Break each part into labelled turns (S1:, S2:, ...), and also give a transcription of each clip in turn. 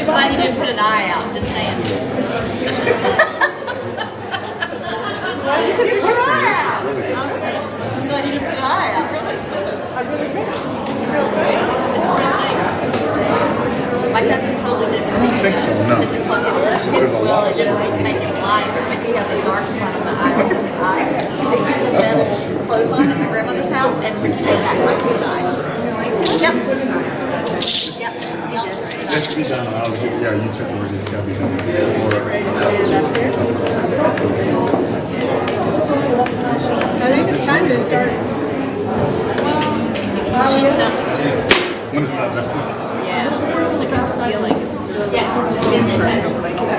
S1: just glad you didn't put an eye out, just saying. Why you couldn't put your eye out? Just glad you didn't put an eye out. I really did. It's a real thing. It's a real thing. My cousin totally didn't
S2: I don't think so, no.
S1: There's a lot of didn't make him blind, but he has a dark spot on the eye of his eye. He's in the metal clothesline at my grandmother's house and showed back right to his eye. Yep. Yep.
S2: That should be done. Yeah, you check where it's got to be done.
S3: I think it's time to start.
S2: When is that done?
S1: Yeah, it's like a feeling. Yes, it's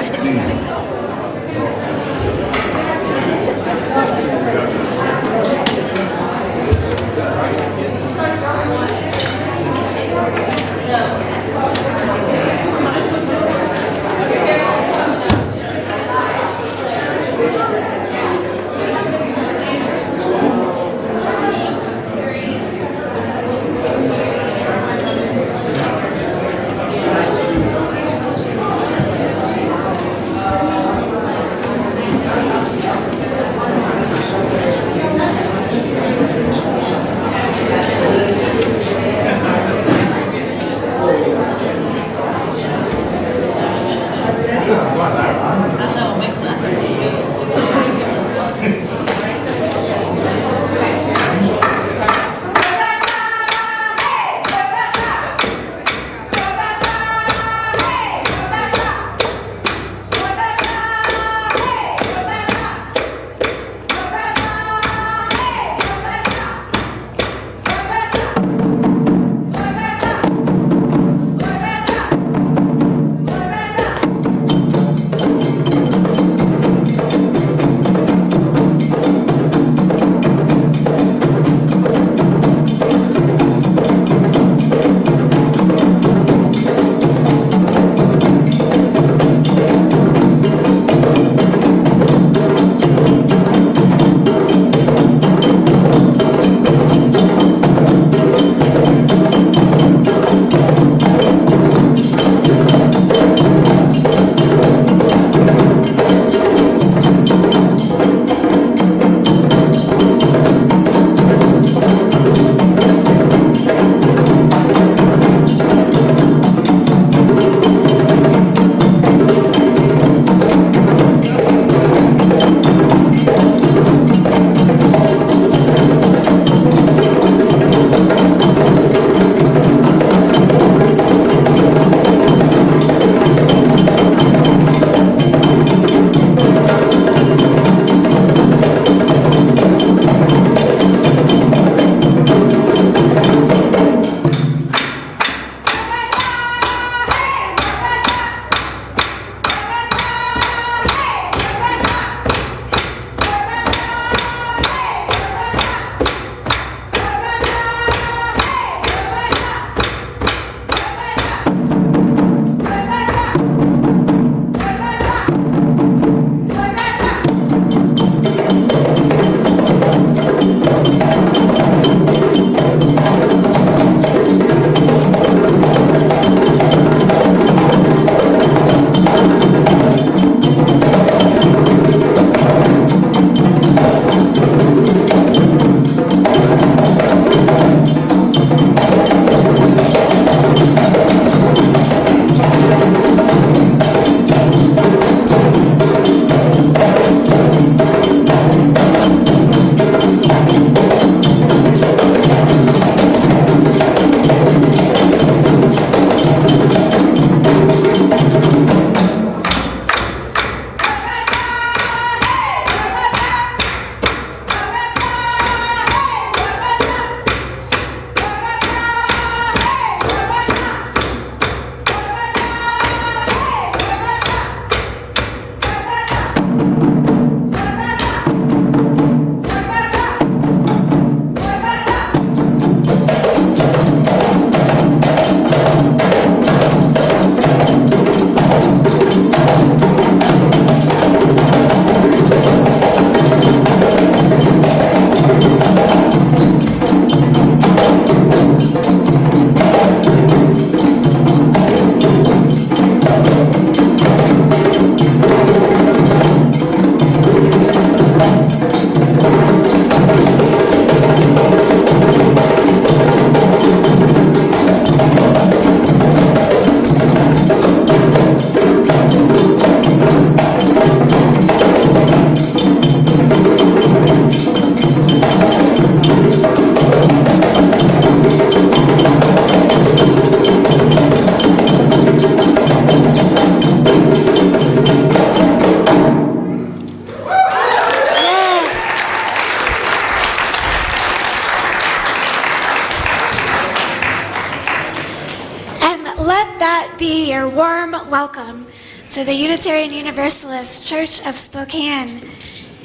S4: be your warm welcome to the Unitarian Universalist Church of Spokane.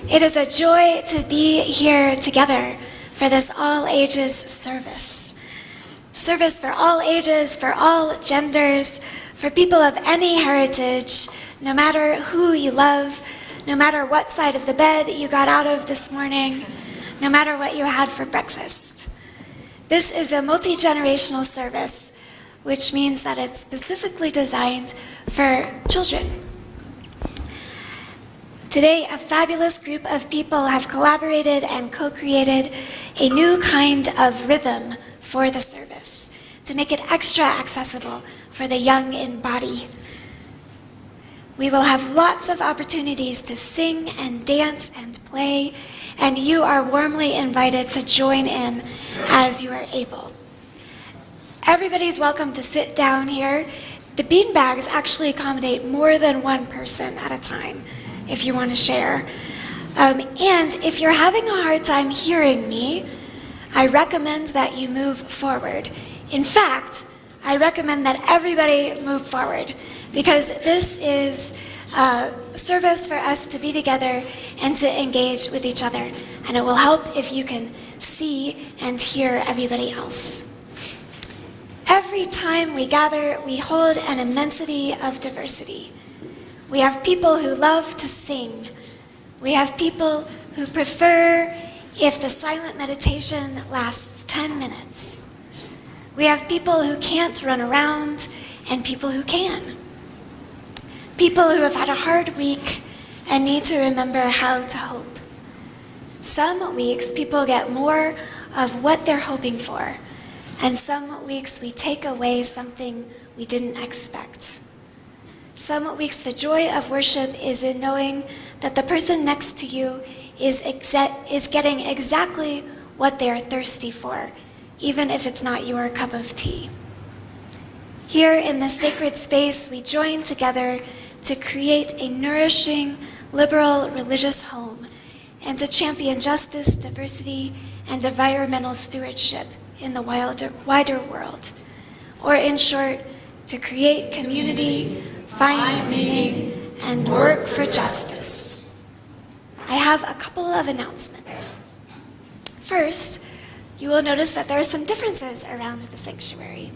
S4: It is a joy to be here together for this all-ages service. Service for all ages, for all genders, for people of any heritage, no matter who you love, no matter what side of the bed you got out of this morning, no matter what you had for breakfast. This is a multi-generational service, which means that it's specifically designed for children. Today, a fabulous group of people have collaborated and co-created a new kind of rhythm for the service to make it extra accessible for the young in body. We will have lots of opportunities to sing and dance and play, and you are warmly invited to join in as you are able. Everybody's welcome to sit down here. The beanbags actually accommodate more than one person at a time, if you want to share. And if you're having a hard time hearing me, I recommend that you move forward. In fact, I recommend that everybody move forward, because this is a service for us to be together and to engage with each other. And it will help if you can see and hear everybody else. Every time we gather, we hold an immensity of diversity. We have people who love to sing. We have people who prefer if the silent meditation lasts 10 minutes. We have people who can't run around and people who can. People who have had a hard week and need to remember how to hope. Some weeks people get more of what they're hoping for, and some weeks we take away something we didn't expect. Some weeks the joy of worship is in knowing that the person next to you is getting exactly what they are thirsty for, even if it's not your cup of tea. Here in this sacred space, we join together to create a nourishing, liberal religious home and to champion justice, diversity, and environmental stewardship in the wider world. Or in short, to create community, find meaning, and work for justice. I have a couple of announcements. First, you will notice that there are some differences around the sanctuary.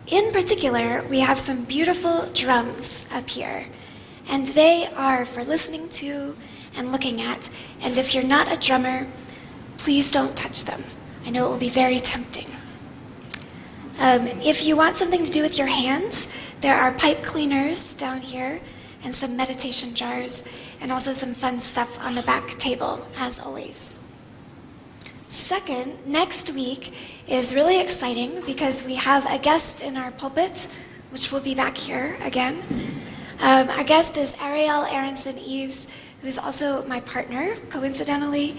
S4: In particular, we have some beautiful drums up here, and they are for listening to and looking at, and if you're not a drummer, please don't touch them. I know it will be very tempting. If you want something to do with your hands, there are pipe cleaners down here and some meditation jars, and also some fun stuff on the back table, as always. Second, next week is really exciting because we have a guest in our pulpit, which will be back here again. Our guest is Ariel Aronson-Eves, who's also my partner, coincidentally,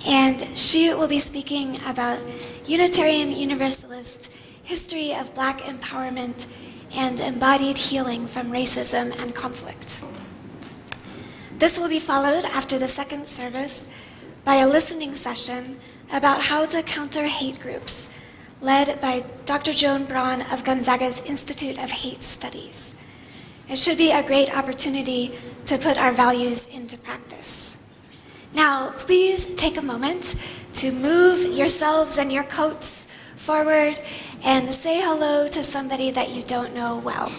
S4: and she will be speaking about Unitarian Universalist history of Black empowerment and embodied healing from racism and conflict. This will be followed after the second service by a listening session about how to counter hate groups, led by Dr. Joan Braun of Gonzaga's Institute of Hate Studies. It should be a great opportunity to put our values into practice. Now, please take a moment to move yourselves and your coats forward and say hello to somebody that you don't know well.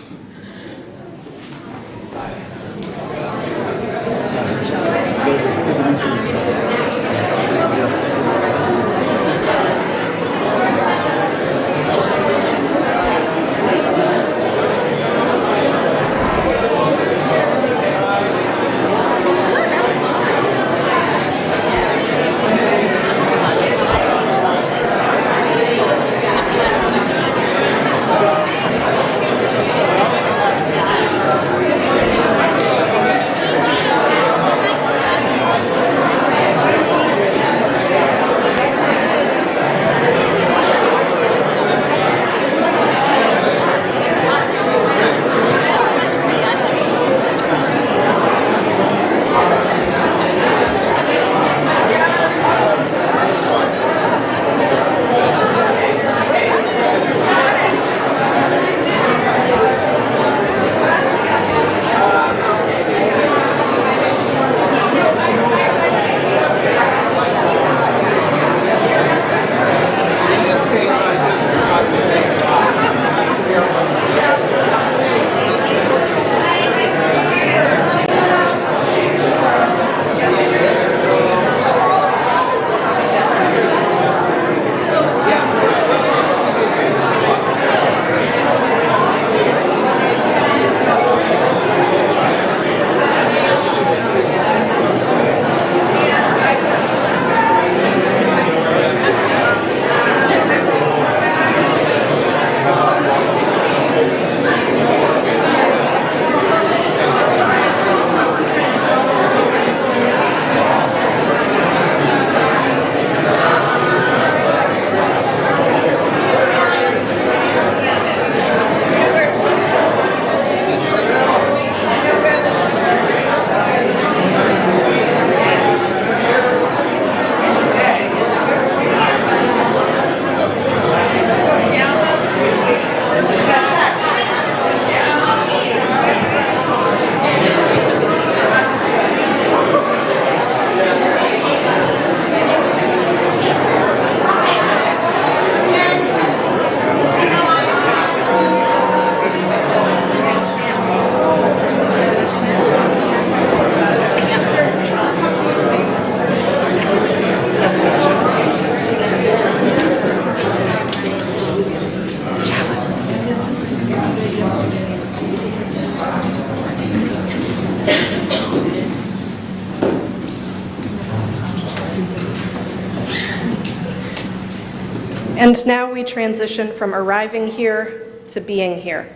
S5: And now we transition from arriving here to being here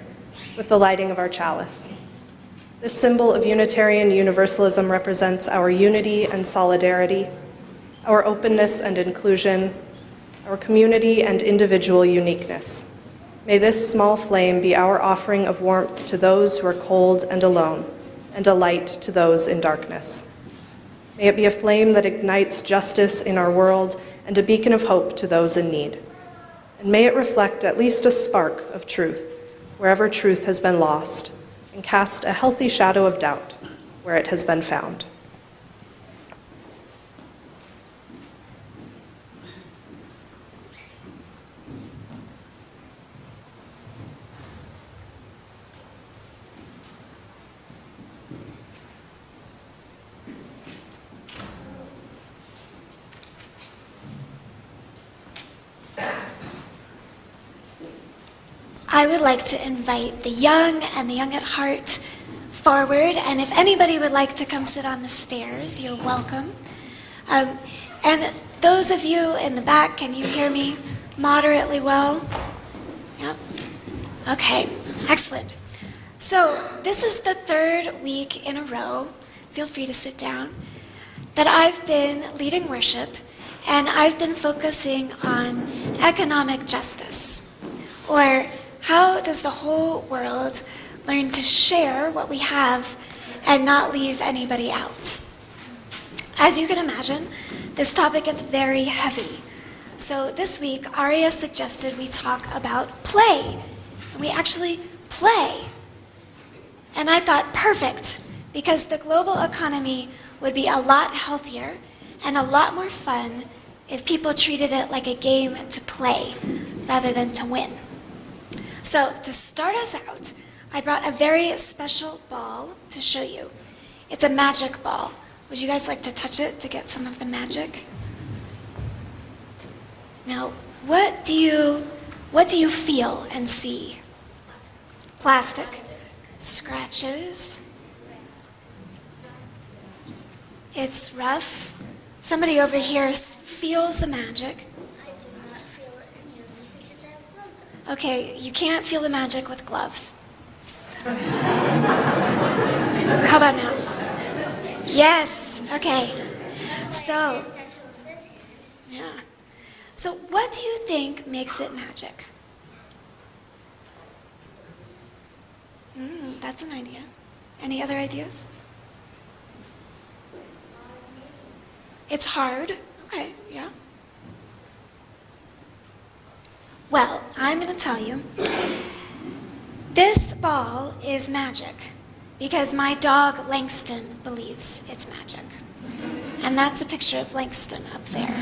S5: with the lighting of our chalice. This symbol of Unitarian Universalism represents our unity and solidarity, our openness and inclusion, our community and individual uniqueness. May this small flame be our offering of warmth to those who are cold and alone, and a light to those in darkness. May it be a flame that ignites justice in our world and a beacon of hope to those in need. And may it reflect at least a spark of truth wherever truth has been lost, and cast a healthy shadow of doubt where it has been found.
S4: I would like to invite the young and the young at heart forward, and if anybody would like to come sit on the stairs, you're welcome. And those of you in the back, can you hear me moderately well? Yep. Okay, excellent. So this is the third week in a row, feel free to sit down, that I've been leading worship, and I've been focusing on economic justice, or how does the whole world learn to share what we have and not leave anybody out? As you can imagine, this topic gets very heavy. So this week, Aria suggested we talk about play, and we actually play. And I thought, perfect, because the global economy would be a lot healthier and a lot more fun if people treated it like a game to play rather than to win. So to start us out, I brought a very special ball to show you. It's a magic ball. Would you guys like to touch it to get some of the magic? Now, what do you feel and see? Plastic. Scratches. It's rough. Somebody over here feels the magic. Okay, you can't feel the magic with gloves. How about now? Yes, okay. So, yeah. So what do you think makes it magic? That's an idea. Any other ideas? It's hard. Okay, yeah. Well, I'm going to tell you, this ball is magic because my dog Langston believes it's magic. And that's a picture of Langston up there.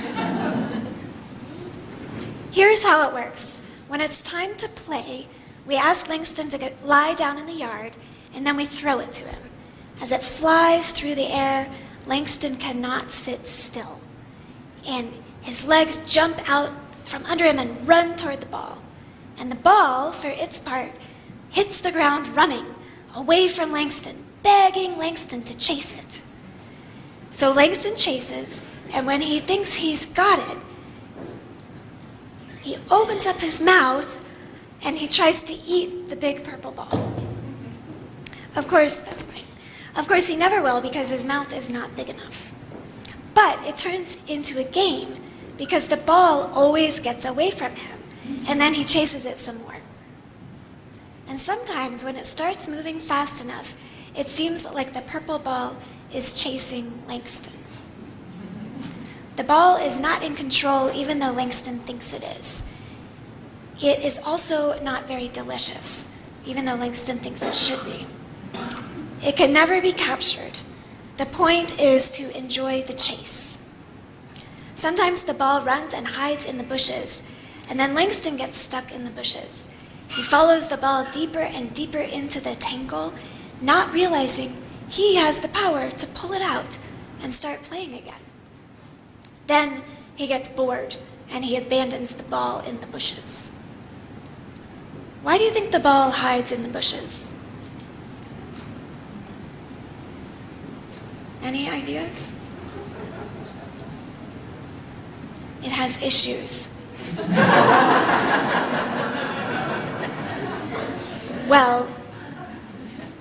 S4: Here's how it works. When it's time to play, we ask Langston to lie down in the yard, and then we throw it to him. As it flies through the air, Langston cannot sit still. And his legs jump out from under him and run toward the ball. And the ball, for its part, hits the ground running away from Langston, begging Langston to chase it. So Langston chases, and when he thinks he's got it, he opens up his mouth and he tries to eat the big purple ball. Of course, that's fine. Of course, he never will because his mouth is not big enough. But it turns into a game because the ball always gets away from him, and then he chases it some more. And sometimes when it starts moving fast enough, it seems like the purple ball is chasing Langston. The ball is not in control even though Langston thinks it is. It is also not very delicious, even though Langston thinks it should be. It can never be captured. The point is to enjoy the chase. Sometimes the ball runs and hides in the bushes, and then Langston gets stuck in the bushes. He follows the ball deeper and deeper into the tangle, not realizing he has the power to pull it out and start playing again. Then he gets bored, and he abandons the ball in the bushes. Why do you think the ball hides in the bushes? Any ideas? It has issues. Well,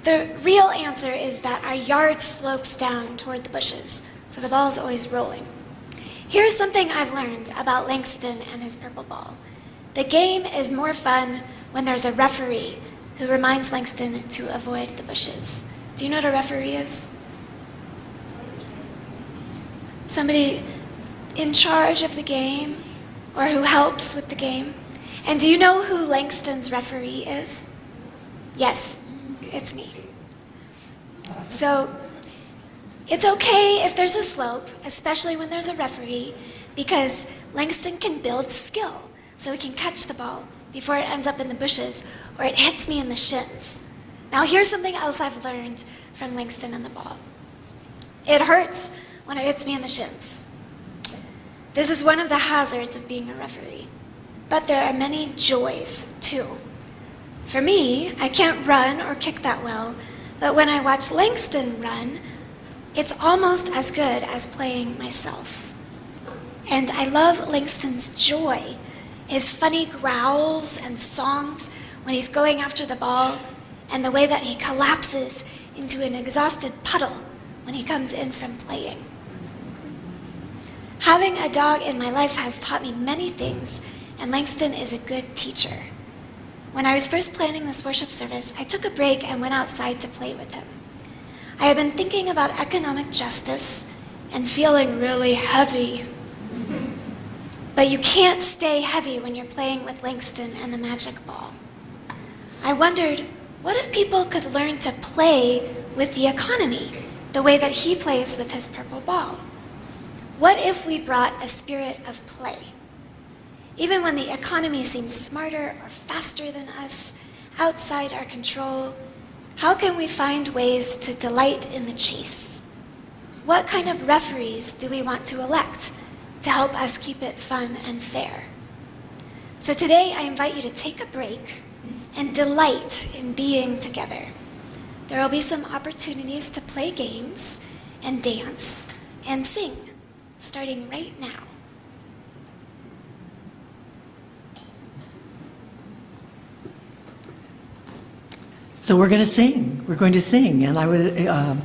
S4: the real answer is that our yard slopes down toward the bushes, so the ball is always rolling. Here's something I've learned about Langston and his purple ball. The game is more fun when there's a referee who reminds Langston to avoid the bushes. Do you know what a referee is? Somebody in charge of the game, or who helps with the game. And do you know who Langston's referee is? Yes, it's me. So, it's okay if there's a slope, especially when there's a referee, because Langston can build skill, so he can catch the ball before it ends up in the bushes, or it hits me in the shins. Now here's something else I've learned from Langston and the ball. It hurts when it hits me in the shins. This is one of the hazards of being a referee. But there are many joys, too. For me, I can't run or kick that well, but when I watch Langston run, it's almost as good as playing myself. And I love Langston's joy, his funny growls and songs when he's going after the ball, and the way that he collapses into an exhausted puddle when he comes in from playing. Having a dog in my life has taught me many things, and Langston is a good teacher. When I was first planning this worship service, I took a break and went outside to play with him. I have been thinking about economic justice and feeling really heavy. But you can't stay heavy when you're playing with Langston and the magic ball. I wondered, what if people could learn to play with the economy the way that he plays with his purple ball? What if we brought a spirit of play? Even when the economy seems smarter or faster than us, outside our control, how can we find ways to delight in the chase? What kind of referees do we want to elect to help us keep it fun and fair? So today I invite you to take a break and delight in being together. There will be some opportunities to play games and dance and sing, starting right now.
S6: So we're going to sing. We're going to sing. And I would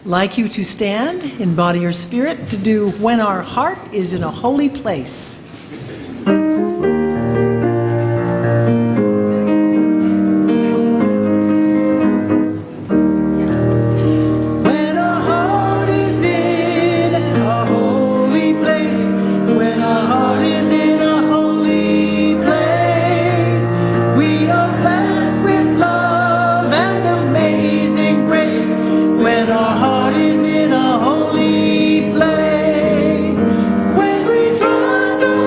S6: like you to stand in body or spirit to do When Our Heart is in a Holy Place.
S7: When we trust the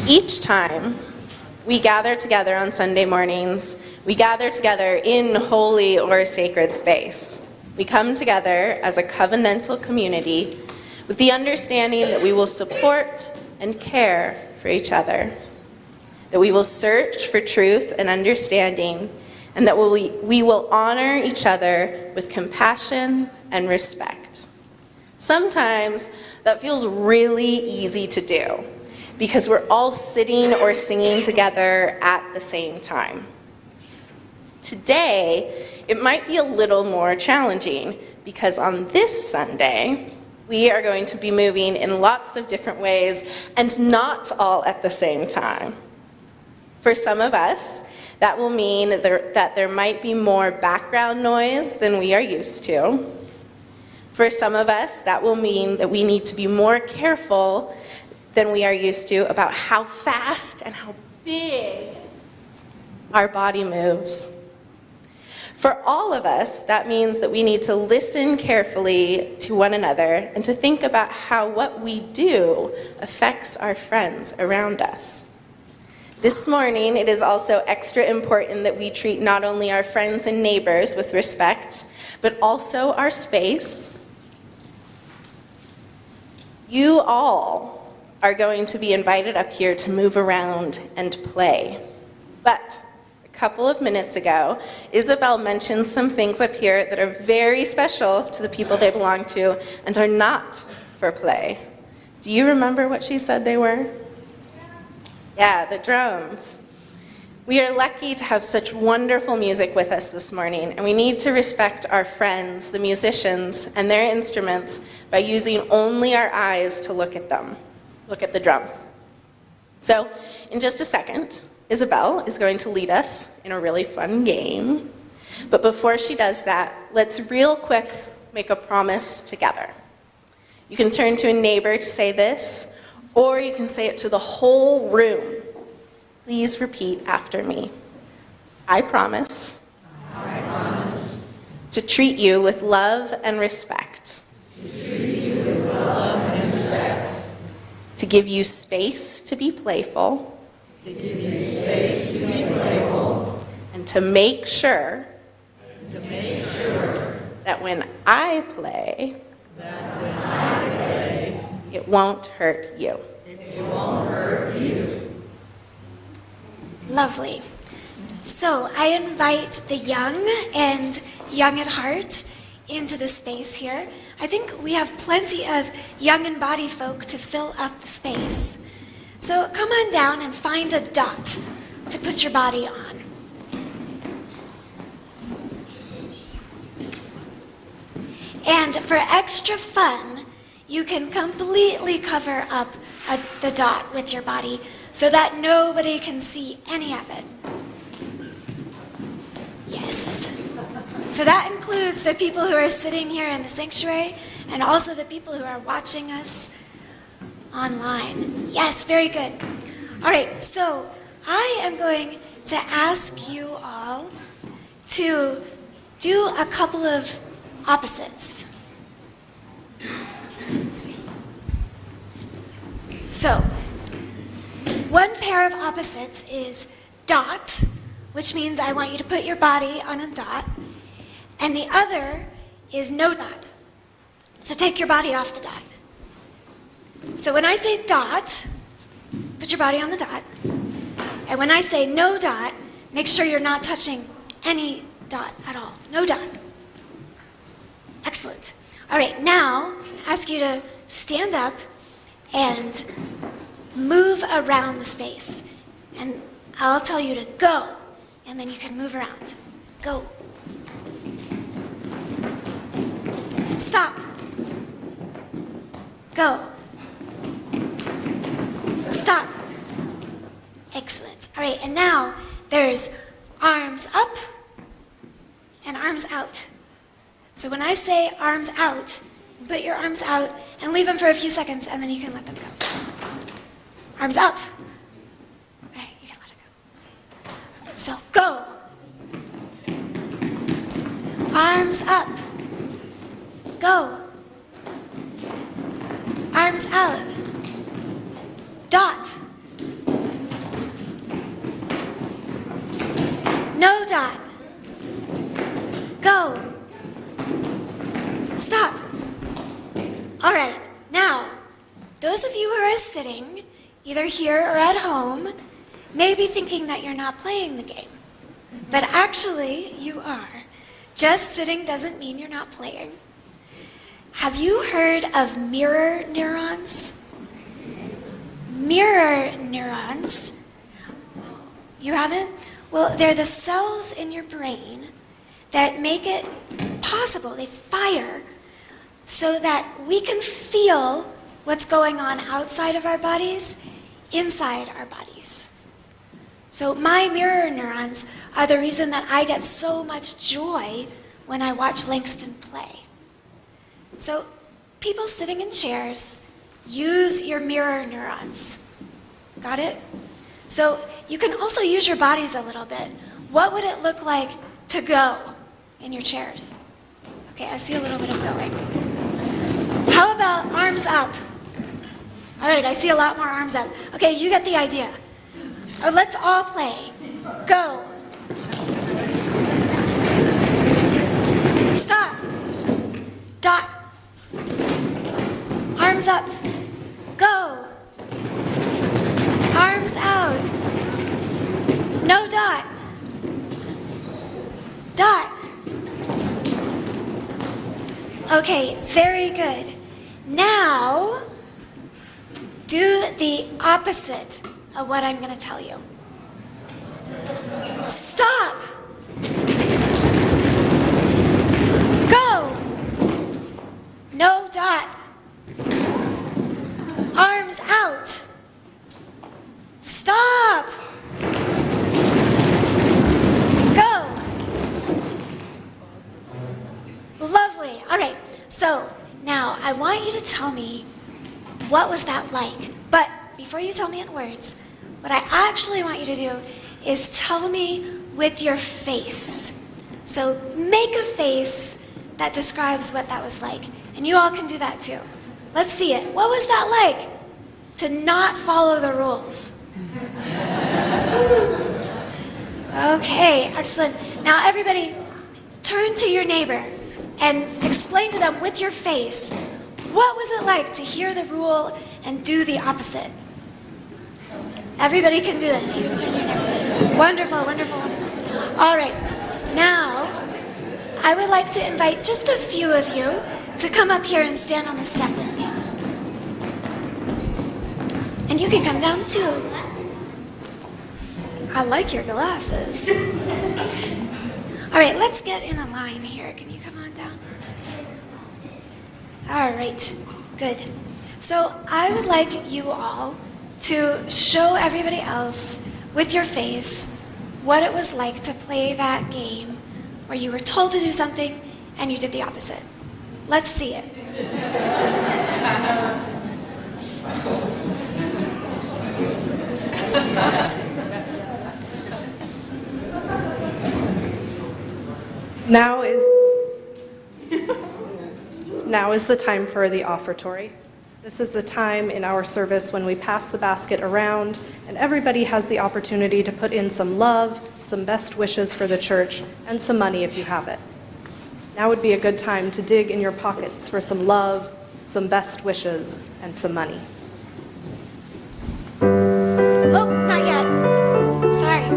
S7: Each time we gather together on Sunday mornings, we gather together in holy or sacred space. We come together as a covenantal community with the understanding that we will support and care for each other, that we will search for truth and understanding, and that we will honor each other with compassion and respect. Sometimes that feels really easy to do because we're all sitting or singing together at the same time. Today, it might be a little more challenging because on this Sunday, we are going to be moving in lots of different ways and not all at the same time. For some of us, that will mean that there might be more background noise than we are used to. For some of us, that will mean that we need to be more careful than we are used to about how fast and how big our body moves. For all of us, that means that we need to listen carefully to one another and to think about how what we do affects our friends around us. This morning, it is also extra important that we treat not only our friends and neighbors with respect, but also our space. You all are going to be invited up here to move around and play. But a couple of minutes ago, Isabel mentioned some things up here that are very special to the people they belong to and are not for play. Do you remember what she said they were? Yeah, the drums. We are lucky to have such wonderful music with us this morning, and we need to respect our friends, the musicians, and their instruments by using only our eyes to look at them. Look at the drums. So, in just a second, Isabel is going to lead us in a really fun game. But before she does that, let's real quick make a promise together. You can turn to a neighbor to say this, or you can say it to the whole room. Please repeat after me. I promise to treat you with love and respect. To give you space to be playful. And to make sure that when I play, it won't hurt you.
S4: Lovely. So I invite the young and young at heart into the space here. I think we have plenty of young and body folk to fill up the space. So come on down and find a dot to put your body on. And for extra fun, you can completely cover up the dot with your body so that nobody can see any of it. Yes. So that includes the people who are sitting here in the sanctuary and also the people who are watching us online. Yes, very good. All right, so I am going to ask you all to do a couple of opposites. So, one pair of opposites is dot, which means I want you to put your body on a dot, and the other is no dot. So take your body off the dot. So when I say dot, put your body on the dot, and when I say no dot, make sure you're not touching any dot at all. No dot. Excellent. All right, now I ask you to stand up and move around the space. And I'll tell you to go, and then you can move around. Go. Stop. Go. Stop. Excellent. All right, and now there's arms up and arms out. So when I say arms out, you put your arms out and leave them for a few seconds, and then you can let them go. Arms up. All right, you can let it go. So go. Arms up. Go. Arms out. Dot. No dot. Go. Stop. All right, now, those of you who are sitting, either here or at home, may be thinking that you're not playing the game. But actually, you are. Just sitting doesn't mean you're not playing. Have you heard of mirror neurons? Mirror neurons. You haven't? Well, they're the cells in your brain that make it possible. They fire so that we can feel what's going on outside of our bodies, inside our bodies. So my mirror neurons are the reason that I get so much joy when I watch Langston play. So people sitting in chairs, use your mirror neurons. Got it? So you can also use your bodies a little bit. What would it look like to go in your chairs? Okay, I see a little bit of going. How about arms up? All right, I see a lot more arms up. Okay, you get the idea. Oh, let's all play. Go. Stop. Dot. Arms up. Go. Arms out. No dot. Dot. Okay, very good. Now, do the opposite of what I'm going to tell you. Stop. Go. No dot. Arms out. Stop. Go. Lovely. All right. So now I want you to tell me what was that like. But before you tell me in words, what I actually want you to do is tell me with your face. So make a face that describes what that was like. And you all can do that too. Let's see it. What was that like to not follow the rules? Okay, excellent. Now everybody, turn to your neighbor and explain to them with your face, what was it like to hear the rule and do the opposite? Everybody can do this. You can turn your neighbor. Wonderful, wonderful, wonderful. All right, now I would like to invite just a few of you to come up here and stand on the step with me. And you can come down too. I like your glasses. All right, let's get in a line here. Can you come on down? All right, good. So I would like you all to show everybody else with your face what it was like to play that game where you were told to do something and you did the opposite. Let's see it. Opposite.
S5: Now is the time for the offertory. This is the time in our service when we pass the basket around and everybody has the opportunity to put in some love, some best wishes for the church, and some money if you have it. Now would be a good time to dig in your pockets for some love, some best wishes, and some money.
S4: Oh, not yet. Sorry.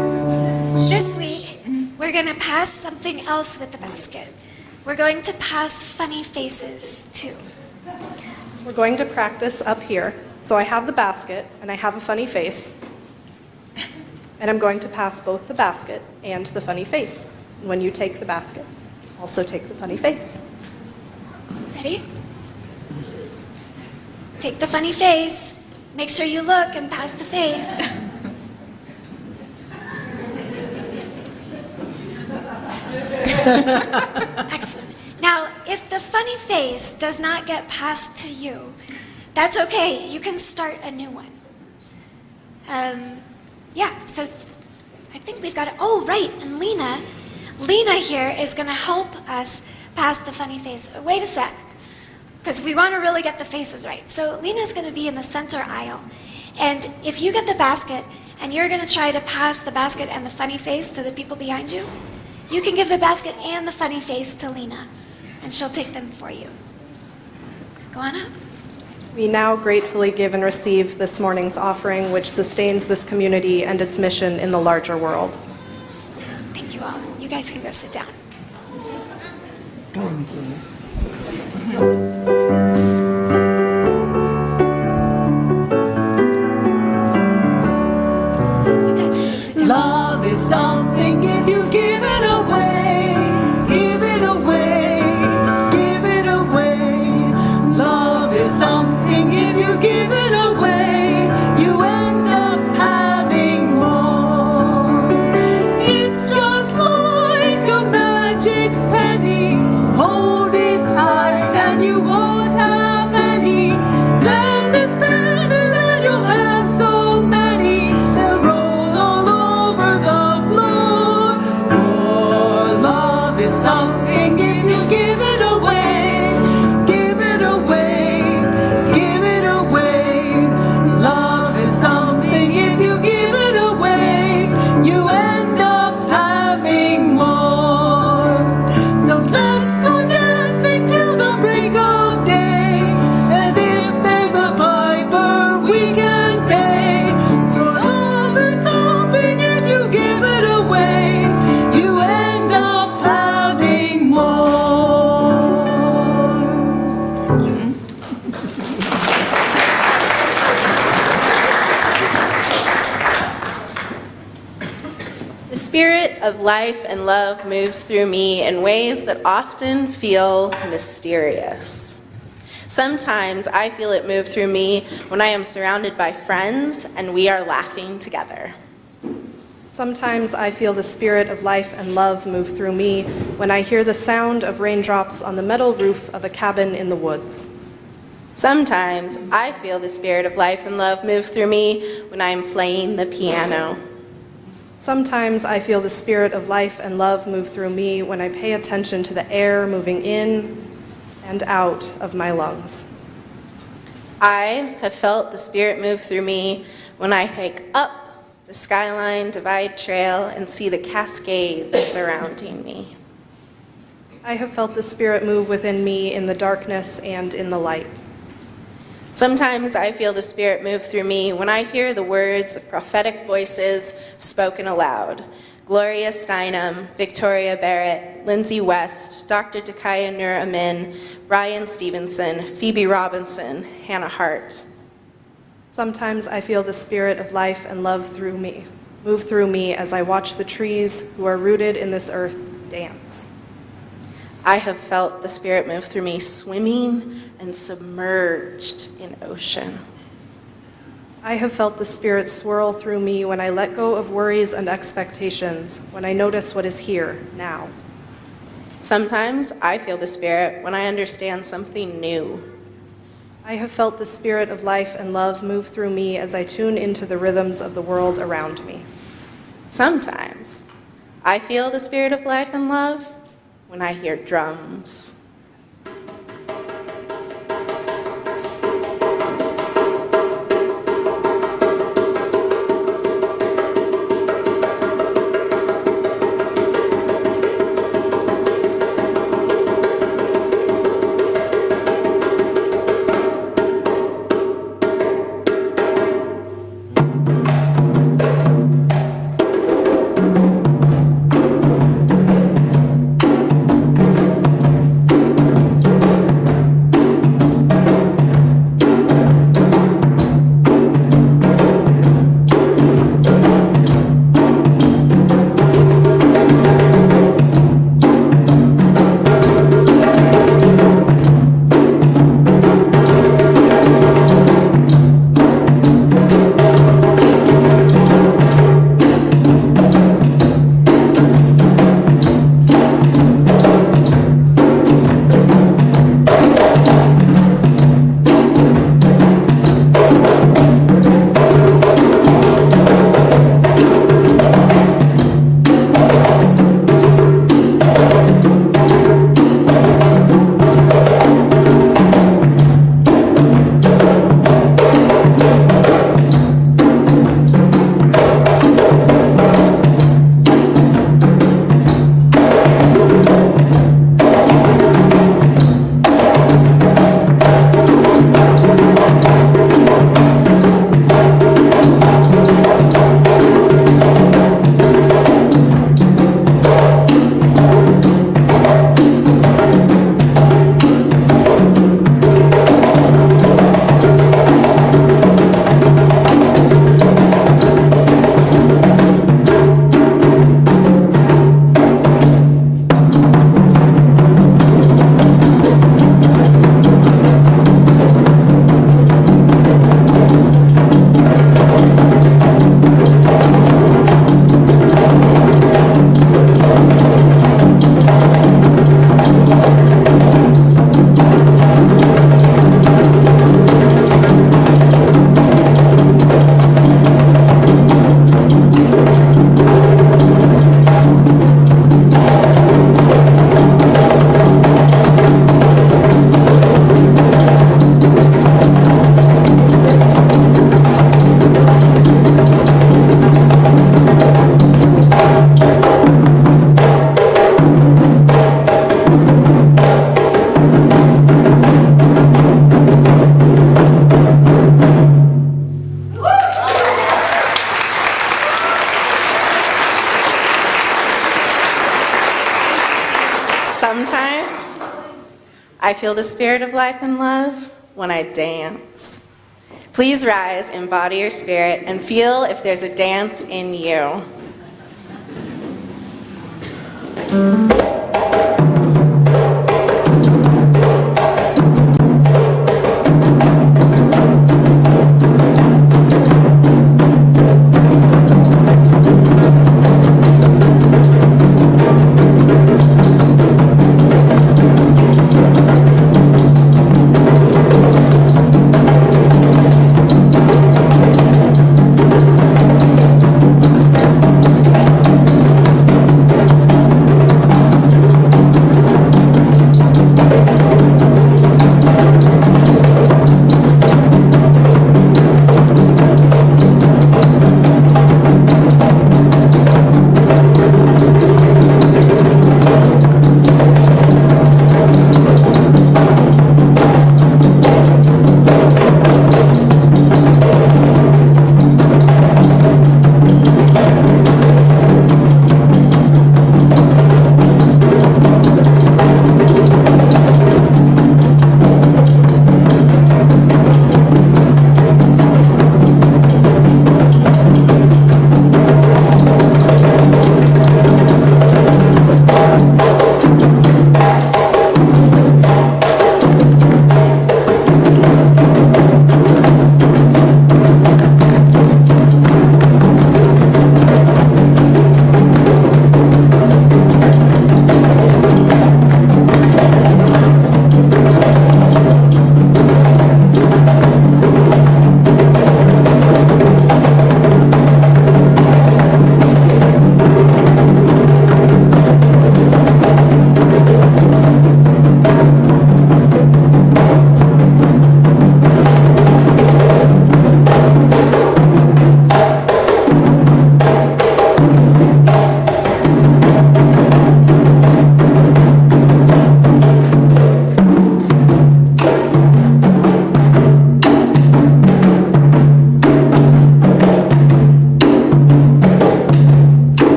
S4: This week, we're going to pass something else with the basket. We're going to pass funny faces, too.
S5: We're going to practice up here. So I have the basket, and I have a funny face. And I'm going to pass both the basket and the funny face. When you take the basket, also take the funny face.
S4: Ready? Take the funny face. Make sure you look and pass the face. Excellent. Now, if the funny face does not get passed to you, that's okay. You can start a new one. Yeah, so I think we've got it. Oh, right, and Lena here is going to help us pass the funny face. Wait a sec, because we want to really get the faces right. So Lena's going to be in the center aisle. And if you get the basket and you're going to try to pass the basket and the funny face to the people behind you, you can give the basket and the funny face to Lena, and she'll take them for you. Go on up.
S5: We now gratefully give and receive this morning's offering, which sustains this community and its mission in the larger world.
S4: Thank you all. You guys can go sit down. You guys can go sit down.
S6: Love is something if you give it away, give it away, give it away. Love is something if you give it away, you end up having more. It's just like a magic penny, hold it tight and you won't have any. Let it stand and then you'll have so many, they'll roll all over the floor. For love is something if you give it away, give it away, give it away. Love is something if you give it away, you end up having more. So let's go dancing till the break of day, and if there's a piper we can pay. For love is something if you give it away, you end up having more.
S7: The spirit of life and love moves through me in ways that often feel mysterious. Sometimes I feel it move through me when I am surrounded by friends and we are laughing together.
S5: Sometimes I feel the spirit of life and love move through me when I hear the sound of raindrops on the metal roof of a cabin in the woods.
S7: Sometimes I feel the spirit of life and love move through me when I am playing the piano.
S5: Sometimes I feel the spirit of life and love move through me when I pay attention to the air moving in and out of my lungs.
S7: I have felt the spirit move through me when I hike up the Skyline Divide Trail and see the Cascades surrounding me.
S5: I have felt the spirit move within me in the darkness and in the light.
S7: Sometimes I feel the spirit move through me when I hear the words of prophetic voices spoken aloud. Gloria Steinem, Victoria Barrett, Lindsay West, Dr. Takaya Nur-Amin, Brian Stevenson, Phoebe Robinson, Hannah Hart.
S5: Sometimes I feel the spirit of life and love move through me as I watch the trees who are rooted in this earth dance.
S7: I have felt the spirit move through me swimming and submerged in ocean.
S5: I have felt the spirit swirl through me when I let go of worries and expectations, when I notice what is here now.
S7: Sometimes I feel the spirit when I understand something new.
S5: I have felt the spirit of life and love move through me as I tune into the rhythms of the world around me.
S7: Sometimes I feel the spirit of life and love when I hear drums. I feel the spirit of life and love when I dance. Please rise, embody your spirit, and feel if there's a dance in you.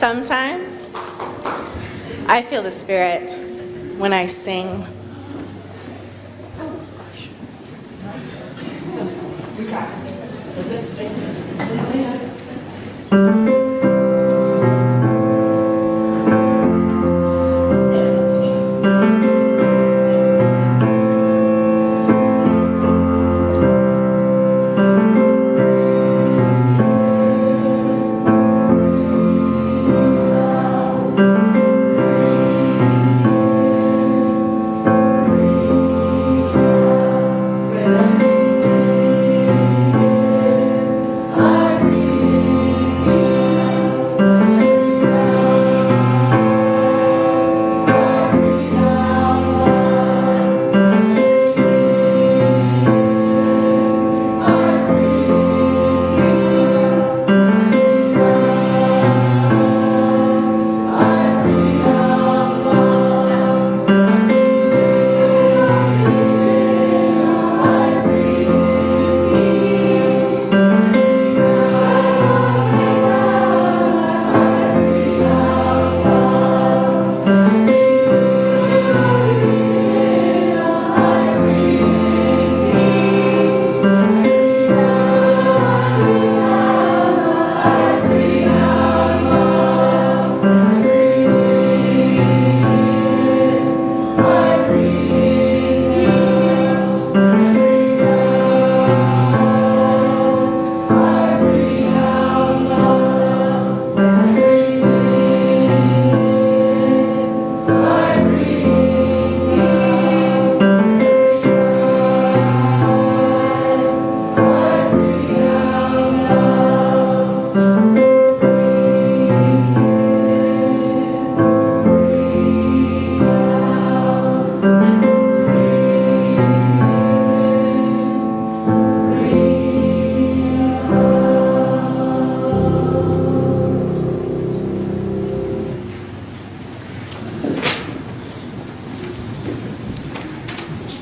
S7: Sometimes I feel the Spirit when I sing.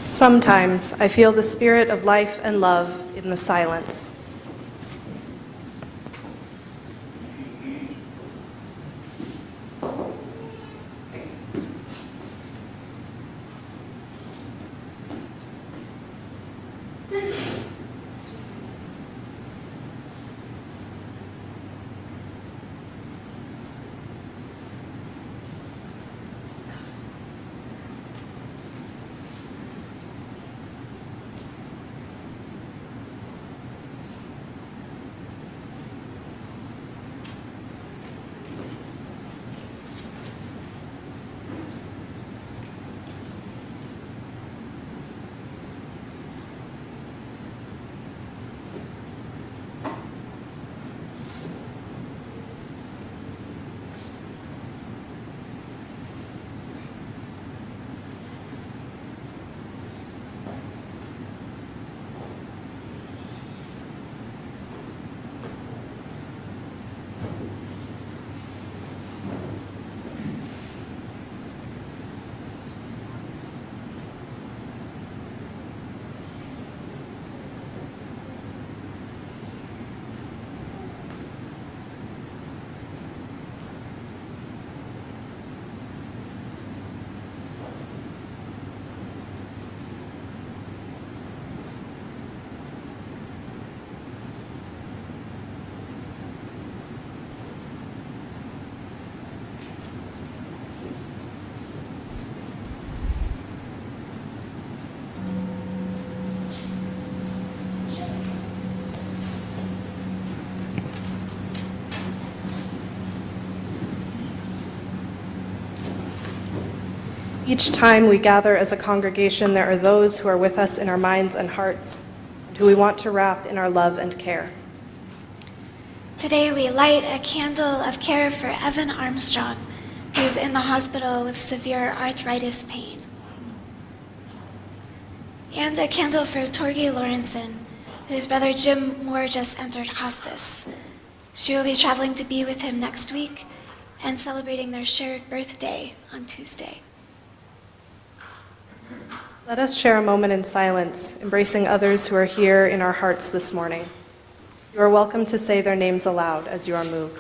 S5: Sometimes I feel the spirit of life and love in the silence. Each time we gather as a congregation, there are those who are with us in our minds and hearts, and who we want to wrap in our love and care.
S4: Today we light a candle of care for Evan Armstrong, who is in the hospital with severe arthritis pain. And a candle for Torgi Lorenzen, whose brother Jim Moore just entered hospice. She will be traveling to be with him next week and celebrating their shared birthday on Tuesday.
S5: Let us share a moment in silence, embracing others who are here in our hearts this morning. You are welcome to say their names aloud as you are moved.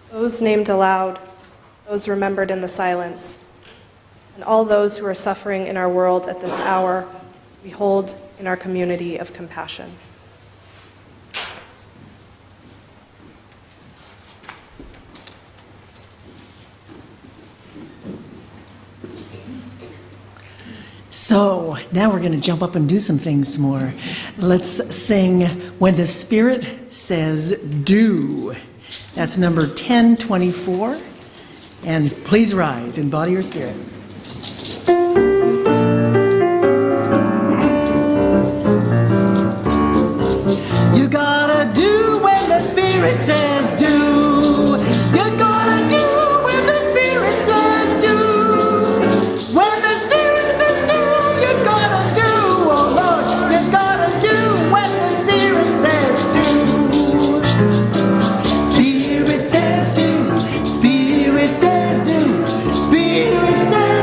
S5: Those named aloud, those remembered in the silence, and all those who are suffering in our world at this hour, we hold in our community of compassion.
S8: So now we're going to jump up and do some things more. Let's sing When the Spirit Says Do. That's number 1024. And please rise in body or spirit. You gotta do when the Spirit says do. You gotta do when the Spirit says do. When the Spirit says do, you gotta do. Oh Lord, you gotta do when the Spirit says do. Spirit says do. Spirit says do. Spirit says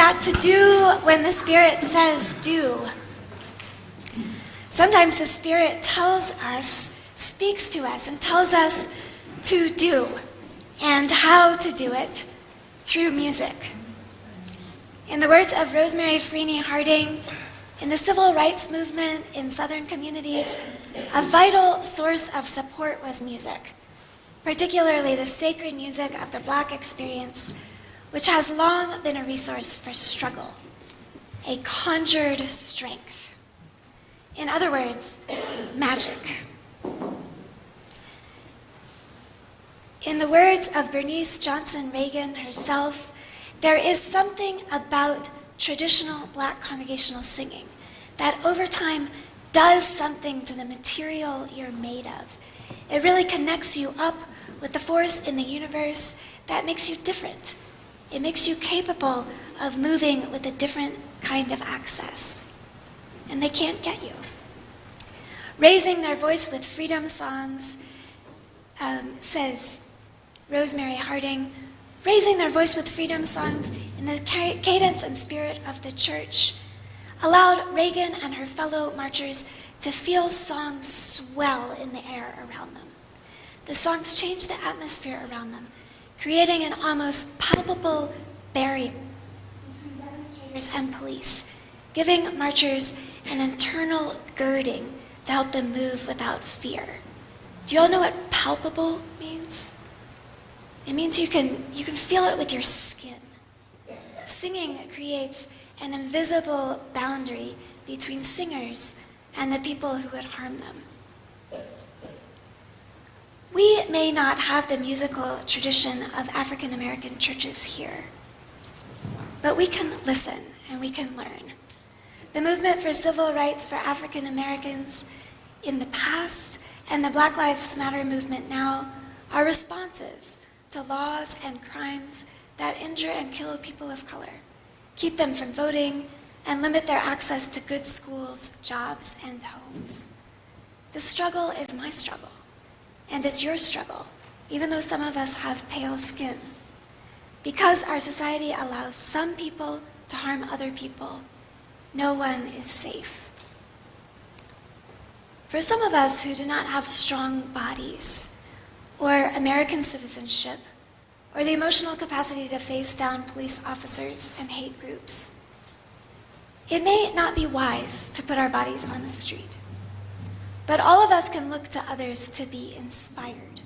S4: got to do when the Spirit says do. Sometimes the Spirit tells us, speaks to us, and tells us to do, and how to do it through music. In the words of Rosemary Freeney Harding, in the civil rights movement in Southern communities, a vital source of support was music, particularly the sacred music of the Black experience, which has long been a resource for struggle, a conjured strength. In other words, magic. In the words of Bernice Johnson Reagan herself, there is something about traditional Black congregational singing that over time does something to the material you're made of. It really connects you up with the force in the universe that makes you different. It makes you capable of moving with a different kind of access. And they can't get you. Raising their voice with freedom songs, says Rosemary Harding, raising their voice with freedom songs in the cadence and spirit of the church allowed Reagan and her fellow marchers to feel songs swell in the air around them. The songs changed the atmosphere around them, creating an almost palpable barrier between demonstrators and police, giving marchers an internal girding to help them move without fear. Do you all know what palpable means? It means you can feel it with your skin. Singing creates an invisible boundary between singers and the people who would harm them. We may not have the musical tradition of African American churches here, but we can listen and we can learn. The movement for civil rights for African Americans in the past and the Black Lives Matter movement now are responses to laws and crimes that injure and kill people of color, keep them from voting, and limit their access to good schools, jobs, and homes. The struggle is my struggle, and it's your struggle, even though some of us have pale skin. Because our society allows some people to harm other people, no one is safe. For some of us who do not have strong bodies, or American citizenship, or the emotional capacity to face down police officers and hate groups, it may not be wise to put our bodies on the street. But all of us can look to others to be inspired,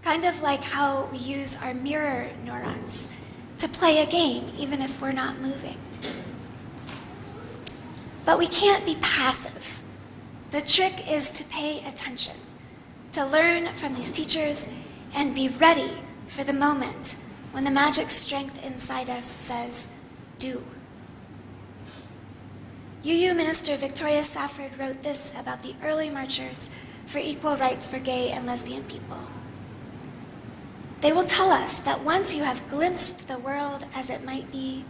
S4: kind of like how we use our mirror neurons to play a game even if we're not moving. But we can't be passive. The trick is to pay attention, to learn from these teachers and be ready for the moment when the magic strength inside us says, do. UU Minister Victoria Safford wrote this about the early marchers for equal rights for gay and lesbian people. They will tell us that once you have glimpsed the world as it might be,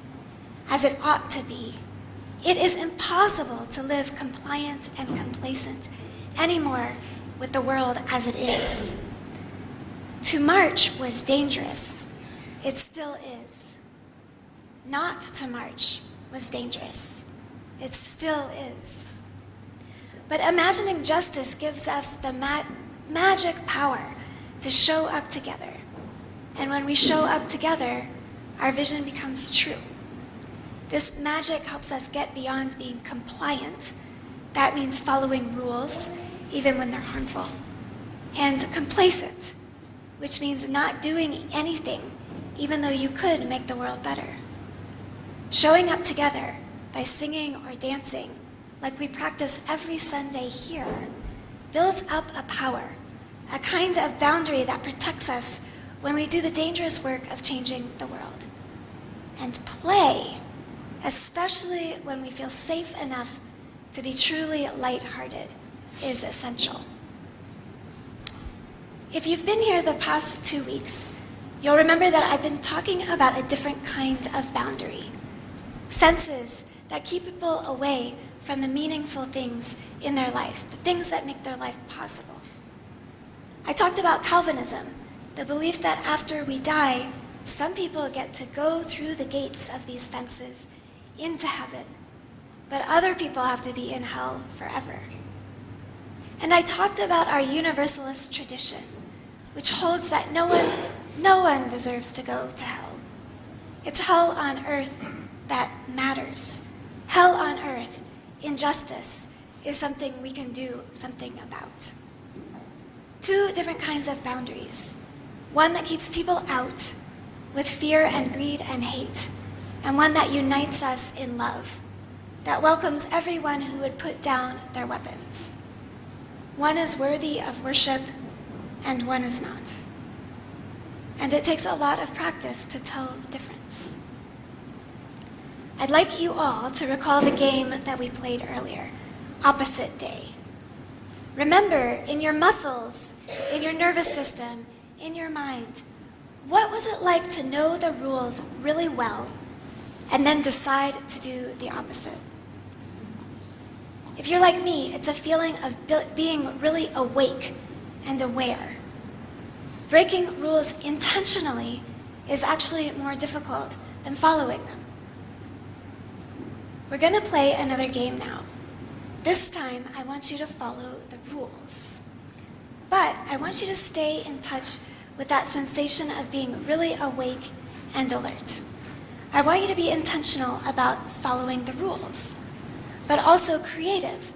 S4: as it ought to be, it is impossible to live compliant and complacent anymore with the world as it is. To march was dangerous. It still is. Not to march was dangerous. It still is. But imagining justice gives us the magic power to show up together. And when we show up together, our vision becomes true. This magic helps us get beyond being compliant. That means following rules, even when they're harmful. And complacent, which means not doing anything, even though you could make the world better. Showing up together by singing or dancing, like we practice every Sunday here, builds up a power, a kind of boundary that protects us when we do the dangerous work of changing the world. And play, especially when we feel safe enough to be truly lighthearted, is essential. If you've been here the past 2 weeks, you'll remember that I've been talking about a different kind of boundary. Fences that keep people away from the meaningful things in their life, the things that make their life possible. I talked about Calvinism, the belief that after we die, Some people get to go through the gates of these fences into heaven, but other people have to be in hell forever. And I talked about our Universalist tradition, which holds that no one deserves to go to hell. It's hell on earth that matters. Hell on earth, injustice, is something we can do something about. Two different kinds of boundaries. One that keeps people out with fear and greed and hate, and one that unites us in love, that welcomes everyone who would put down their weapons. One is worthy of worship, and one is not. And it takes a lot of practice to tell the difference. I'd like you all to recall the game that we played earlier, Opposite Day. Remember, in your muscles, in your nervous system, in your mind, what was it like to know the rules really well and then decide to do the opposite? If you're like me, it's a feeling of being really awake and aware. Breaking rules intentionally is actually more difficult than following them. We're going to play another game now. This time, I want you to follow the rules. But I want you to stay in touch with that sensation of being really awake and alert. I want you to be intentional about following the rules, but also creative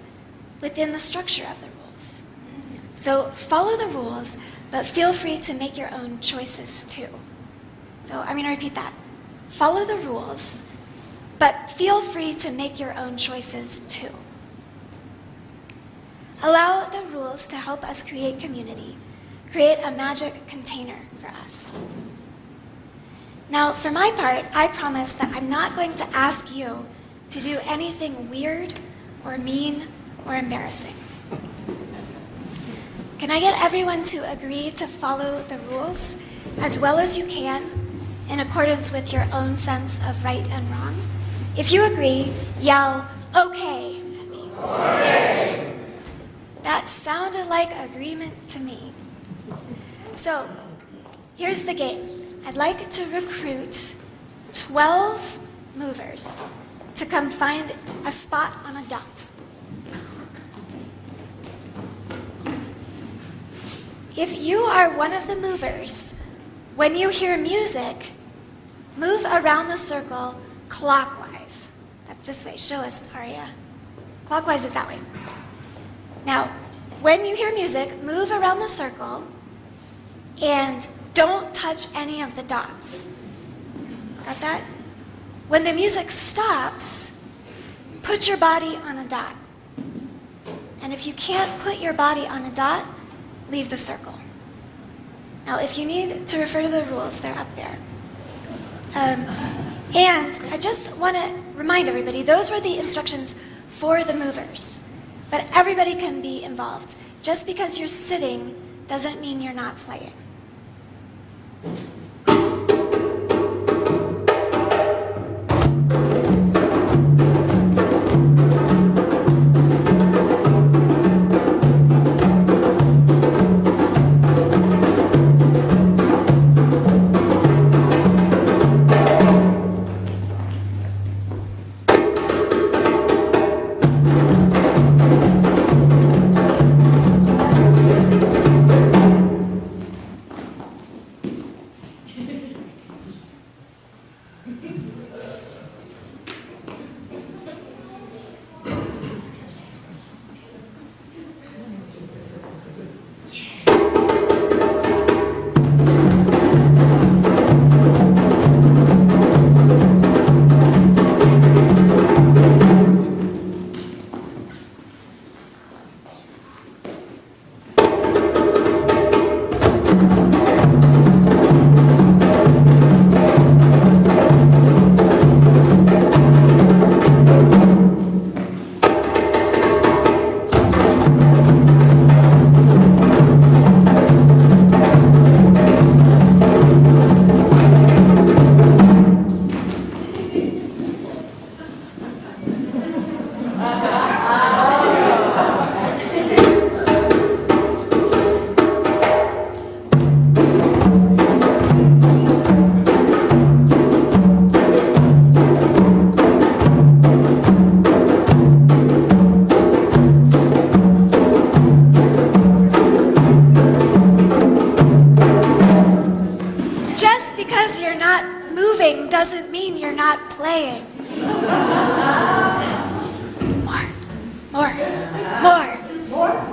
S4: within the structure of the rules. So follow the rules, but feel free to make your own choices too. So I'm going to repeat that. Follow the rules, but feel free to make your own choices too. Allow the rules to help us create community, create a magic container for us. Now, for my part, I promise that I'm not going to ask you to do anything weird or mean or embarrassing. Can I get everyone to agree to follow the rules as well as you can in accordance with your own sense of right and wrong? If you agree, yell, "Okay" at me. Okay. That sounded like agreement to me. So, here's the game. I'd like to recruit 12 movers to come find a spot on a dot. If you are one of the movers, when you hear music, move around the circle clockwise. That's this way. Show us, Aria. Clockwise is that way. Now, when you hear music, move around the circle and don't touch any of the dots. Got that? When the music stops, put your body on a dot. And if you can't put your body on a dot, leave the circle. Now, if you need to refer to the rules, they're up there. And I just want to remind everybody, those were the instructions for the movers. But everybody can be involved. Just because you're sitting doesn't mean you're not playing. playing. More, more, more.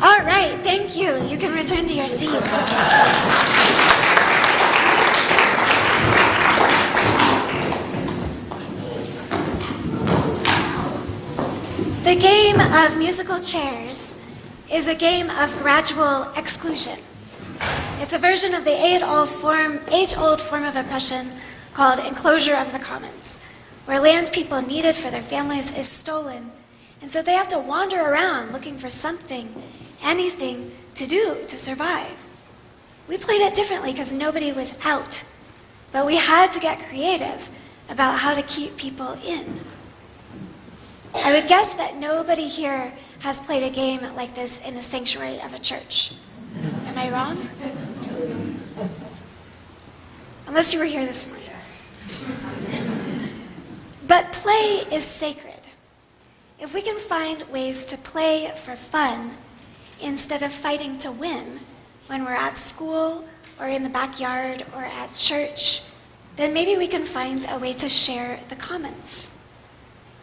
S4: All right, thank you. You can return to your seats. The game of musical chairs is a game of gradual exclusion. It's a version of the age-old form of oppression called enclosure of the commons, where land people needed for their families is stolen, and so they have to wander around looking for something, anything to do to survive. We played it differently because nobody was out, but we had to get creative about how to keep people in. I would guess that nobody here has played a game like this in a sanctuary of a church. Am I wrong? Unless you were here this morning. But play is sacred. If we can find ways to play for fun instead of fighting to win when we're at school or in the backyard or at church, then maybe we can find a way to share the commons.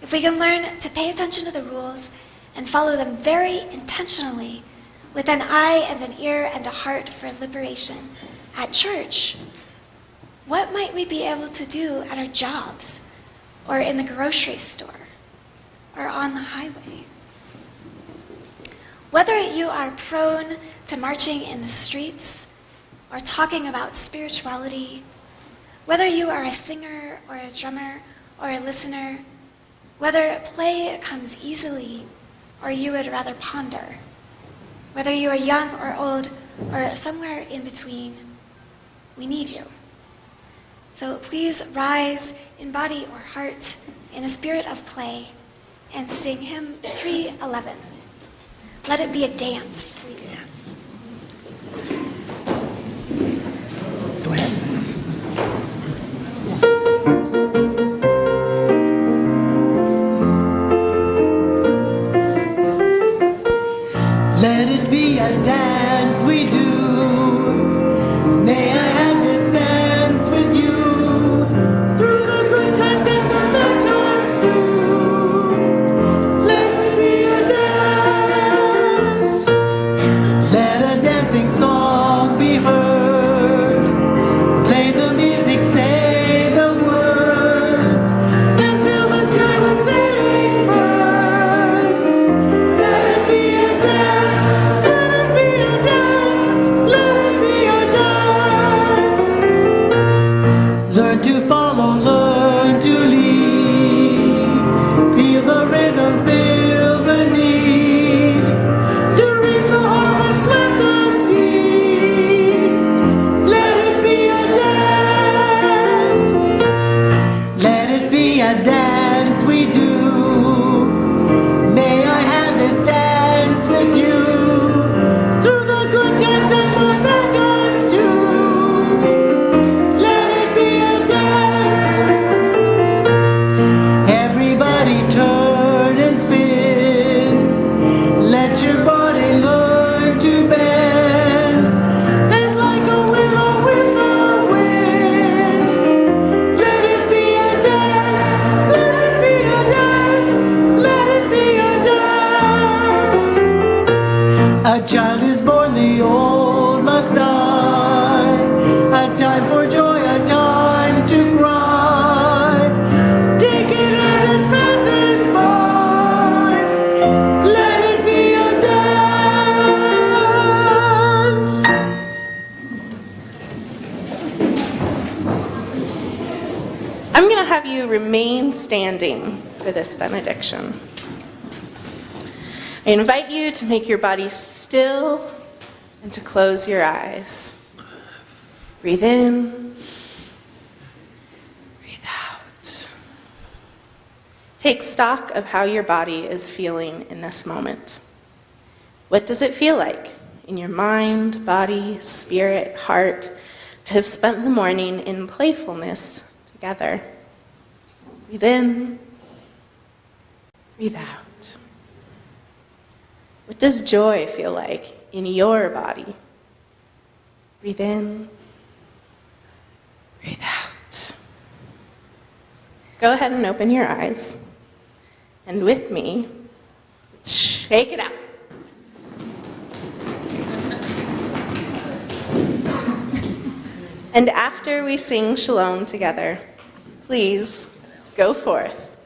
S4: If we can learn to pay attention to the rules and follow them very intentionally with an eye and an ear and a heart for liberation at church, what might we be able to do at our jobs or in the grocery store or on the highway? Whether you are prone to marching in the streets or talking about spirituality, whether you are a singer or a drummer or a listener, whether play comes easily or you would rather ponder, whether you are young or old or somewhere in between, we need you. So please rise in body or heart in a spirit of play and sing hymn 311. Let it be a dance. We do.
S8: Yes. Go ahead. Let it be a dance we do. May I have this dance with you through the good times and the bad times too. Let it be a dance. Let a dancing song be heard. Play the music, say the words, and fill the sky with sailing birds. Let it be a dance. Let it be a dance. Let it be a dance. Learn to follow, learn to lead. Feel the rhythm, feel the need. To reap the harvest, plant the seed. Let it be a dance. Let it be a dance we do. May I have this dance with you through the good times and the bad times too. Let it be a dance. Everybody turn and spin. Let your body learn to bend. And like a willow with the wind. Let it be a dance. Let it be a dance. Let it be a dance. A child is born, the old must die. A time for joy, a time to cry. Take it as it passes by. Let it be a dance.
S7: I'm going to have you remain standing for this benediction. I invite you to make your body still and to close your eyes. Breathe in, breathe out. Take stock of how your body is feeling in this moment. What does it feel like in your mind, body, spirit, heart to have spent the morning in playfulness together? Breathe in, breathe out. What does joy feel like in your body? Breathe in, breathe out. Go ahead and open your eyes. And with me, let's shake it out. And after we sing Shalom together, please go forth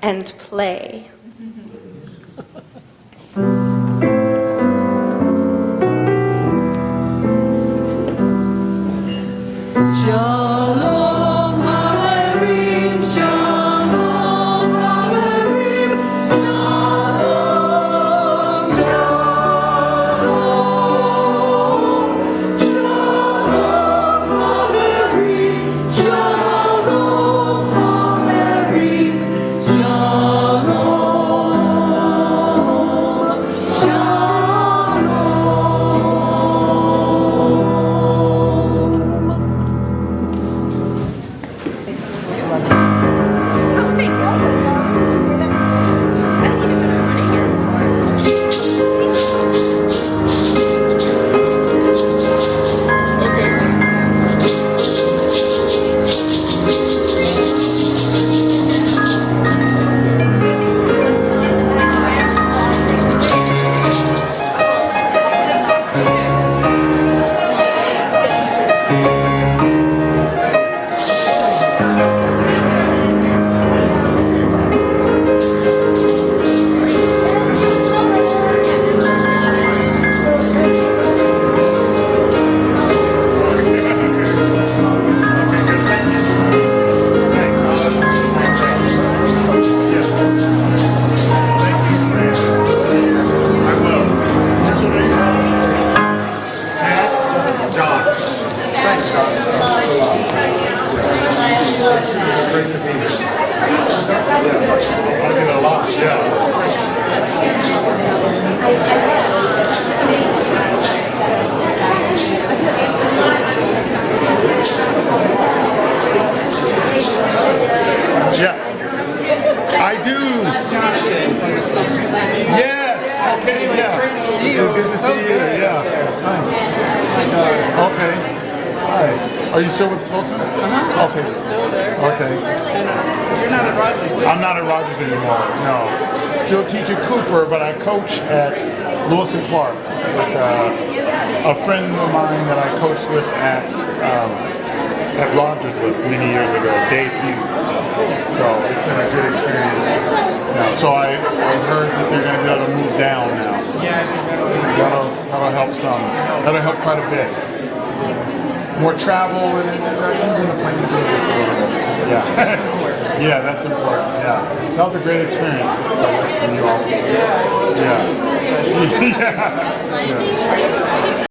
S7: and play.
S6: Shalom Haverim, Shalom Haverim, Shalom, Shalom, Shalom Haverim, Shalom Haverim, Shalom,
S2: Yeah. I do. Yes. Okay. Yeah. It's good to see you. Yeah. Nice. Okay. Hi. Are you still with Sultan? Okay. Okay.
S9: You're not at Rogers.
S2: I'm not at Rogers anymore. No. Still teach at Cooper, but I coach at Lewis and Clark with a friend of mine that I coached with at Rogers with many years ago, Dave Hughes. So it's been a good experience. Yeah, so I heard that they're going to be able to move down now.
S9: Yeah, I think
S2: That'll help some. That'll help quite a bit. More travel and even the plane business a little bit. Yeah. Yeah, that's important. Yeah. That was a great experience. When you all. Yeah. Yeah. Yeah.